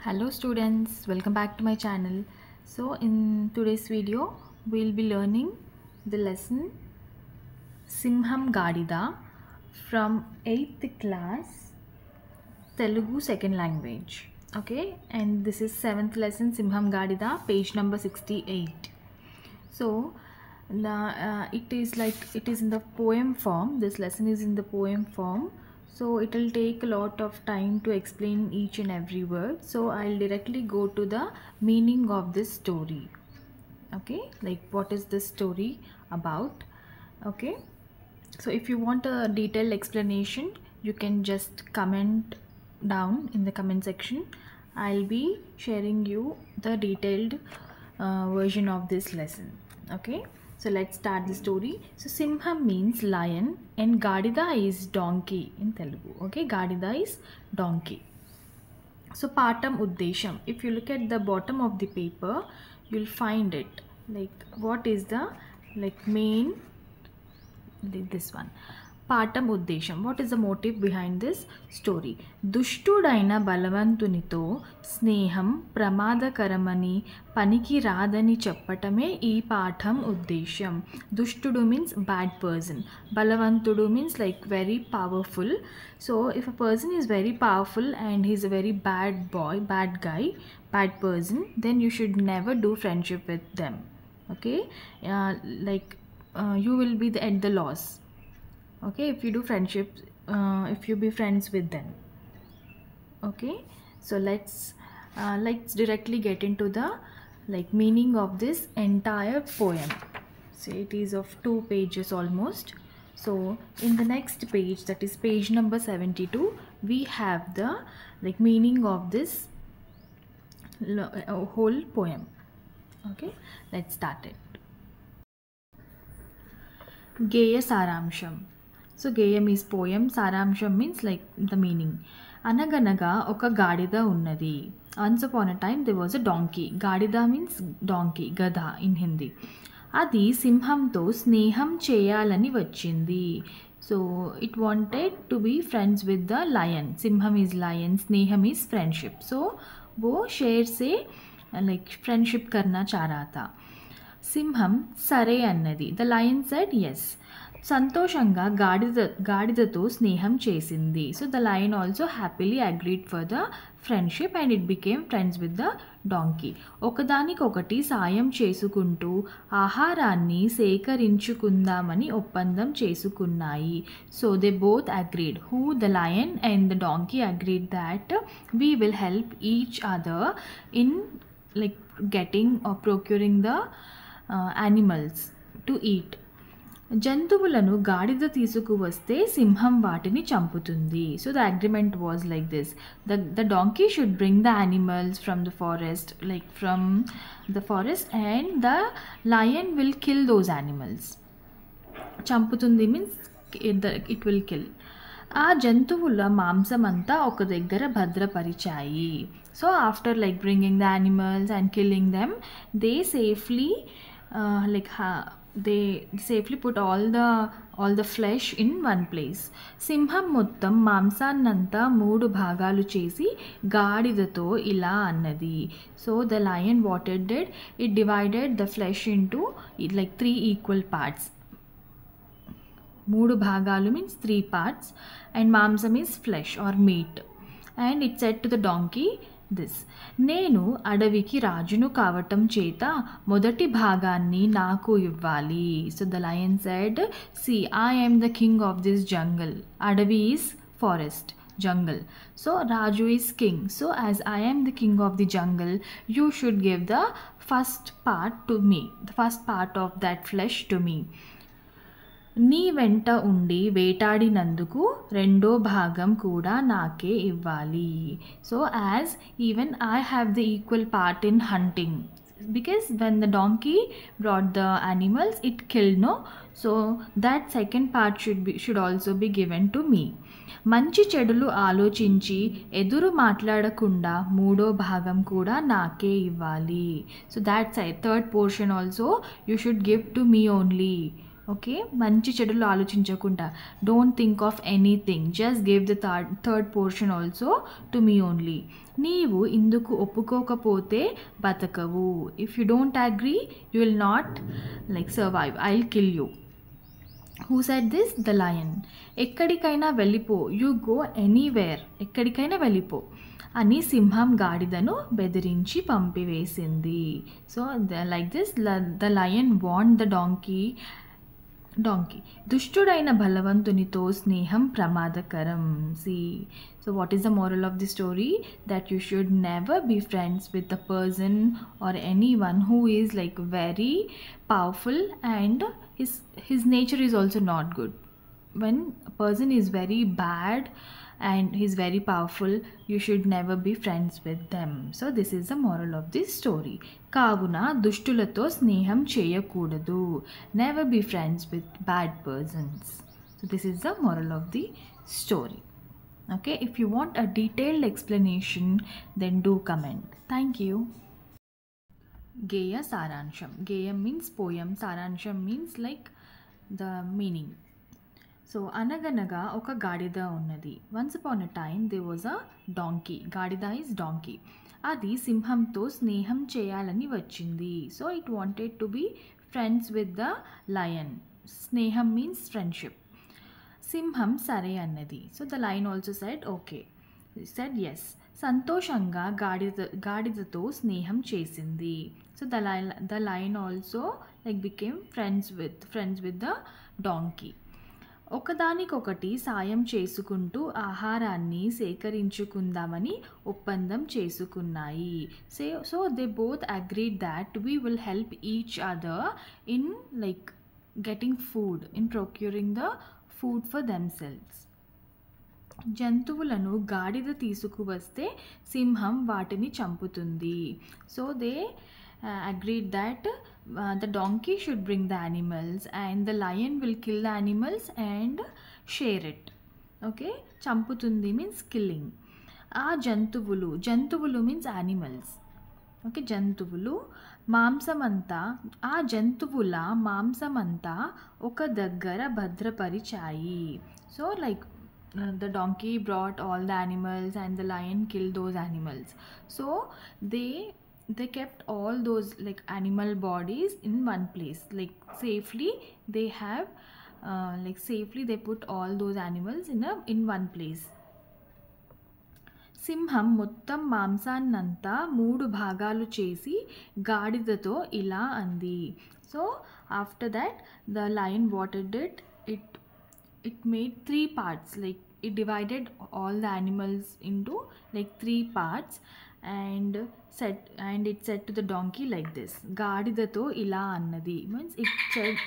Hello students, welcome back to my channel. So in today's video we'll be learning the lesson Simham Gadida from 8th class Telugu second language. Okay, and this is 7th lesson Simham Gadida, page number 68. So it is in the poem form. This lesson is in the poem form, so it will take a lot of time to explain each and every word. So I'll directly go to the meaning of this story. Okay, like what is this story about? Okay, so if you want a detailed explanation, you can just comment down in the comment section. I'll be sharing you the detailed version of this lesson. Okay, so let's start the story. So Simham means lion and Gadida is donkey in Telugu. Okay, Gadida is donkey. So Patam Uddesham, if you look at the bottom of the paper, you'll find it like what is the main, this one, పాఠం ఉద్దేశం. What is the motive behind this story? దుష్టుడైన బలవంతునితో స్నేహం ప్రమాదకరమని పనికి రాదని చెప్పటమే ఈ పాఠం ఉద్దేశం. దుష్టుడు మీన్స్ బ్యాడ్ పర్సన్, బలవంతుడు means like very powerful. So if a person is very powerful and he's a very bad boy, bad guy, bad person, then you should never do friendship with them. Okay, you will be at the loss. Okay, if you do friendship, if you be friends with them. Okay, so let's directly get into the meaning of this entire poem. So it is of 2 pages almost. So in the next page, that is page number 72, we have the meaning of this whole poem. Okay, let's start it. Geya Saramsham. So Geyam is poem, Saramsham means like the meaning. Anaganaga oka gadida unnadi. Once upon a time there was a donkey. Gadida means donkey, Gadha in Hindi. Adi సింహంతో స్నేహం చేయాలని వచ్చింది. So it wanted to be friends with the lion. Simham is lion, sneham is friendship. So वो शेर से friendship करना चाह रहा था. సింహం సరే అన్నది. The lion said yes. సంతోషంగా గాడిదతో స్నేహం చేసింది. So the lion also happily agreed for the friendship and it became friends with the donkey. ఒకదానికొకటి సాయం చేసుకుంటూ ఆహారాన్ని సేకరించుకుందామని ఒప్పందం చేసుకున్నాయి. So they both agreed. Who? The lion and the donkey agreed that we will help each other in getting or procuring the animals to eat. జంతువులను గాడిద తీసుకువస్తే సింహం వాటిని చంపుతుంది. So the agreement was like this. The donkey should bring the animals from the forest, and the lion will kill those animals. చంపుతుంది means it will kill. ఆ జంతువుల మాంసం అంతా ఒక దగ్గర భద్రపరిచాయి. So after bringing the animals and killing them, they safely they safely put all the flesh in one place. సింహం మొత్తం మాంసాన్నంతా 3 భాగాలు చేసి గాడిదతో ఇలా అన్నది. So the lion what it did, it divided the flesh into 3 equal parts. 3 భాగాలు means 3 parts, and మాంసం is flesh or meat. And it said to the donkey this, నేను అడవికి రాజును కావటం చేత మొదటి భాగాన్ని నాకు ఇవ్వాలి. So the lion said, see, I am the king of this jungle. అడవి is forest, jungle. So Raju is king. So as I am the king of the jungle, you should give the first part to me, the first part of that flesh to me. నీ వెంట ఉండి వేటాడినందుకు 2వ భాగం కూడా నాకే ఇవ్వాలి. So as even I have the equal part in hunting, because when the donkey brought the animals, it killed, no? So that second part should also be given to me. మంచి చెడులు ఆలోచించి ఎదురు మాట్లాడకుండా 3వ భాగం కూడా నాకే ఇవ్వాలి. So that third portion also you should give to me only. Okay, మంచి చెడులు ఆలోచించకుండా, don't think of anything, just give the third portion also to me only. నీవు ఇందుకు ఒప్పుకోకపోతే బతకవు. If you don't agree you will not like survive, I will kill you. Who said this? The lion. ఎక్కడికైనా వెళ్ళిపో, you go anywhere, ఎక్కడికైనా వెళ్ళిపో అని సింహం గాడిదను బెదిరించి పంపివేసింది. So like this the lion warned the donkey. దుష్టుడైన బలవంతునితో స్నేహం ప్రమాదకరం. See, so what is the moral of the story? That you should never be friends with a person or anyone who is like very powerful and his nature is also not good. When a person is very bad and he's very powerful, you should never be friends with them. So this is the moral of this story. కావున దుష్టులతో స్నేహం చేయకూడదు. Never be friends with bad persons. So this is the moral of the story. Okay, if you want a detailed explanation, then do comment. Thank you. Geya Saransham. Geyam means poem, Saransham means like the meaning. So అనగనగా ఒక గాడిద ఉన్నది. Once upon a time there was a donkey. గాడిద is donkey. అది సింహంతో స్నేహం చేయాలని వచ్చింది. So it wanted to be friends with the lion. స్నేహం మీన్స్ ఫ్రెండ్షిప్. సింహం సరే అన్నది. So the lion also said okay, said yes. సంతోషంగా గాడిదతో స్నేహం చేసింది. So the lion also like became friends with the donkey. ఒకదానికొకటి సాయం చేసుకుంటూ ఆహారాన్ని సేకరించుకుందామని ఒప్పందం చేసుకున్నాయి. So they both agreed that we will help each other in like getting food, in procuring the food for themselves. జంతువులను గాడిద తీసుకువస్తే సింహం వాటిని చంపుతుంది. So they agreed that the donkey should bring the animals and the lion will kill the animals and share it. Okay, చంపుతుంది means killing. ఆ జంతువులు means animals. Okay, జంతువులు జంతువుల మాంసమంతా ఒక దగ్గర భద్రపరిచాయి. So like the donkey brought all the animals and the lion killed those animals. So they kept all those like animal bodies in one place, like safely they have safely they put all those animals in one place. సింహం మొత్తం మాంసాన్నంతా 3 భాగాలు చేసి గాడిదతో ఇలా అంది. So after that the lion what it did, it made 3 parts, like it divided all the animals into like 3 parts and it said to the donkey like this. గాడిదతో ఇలా అన్నది means it said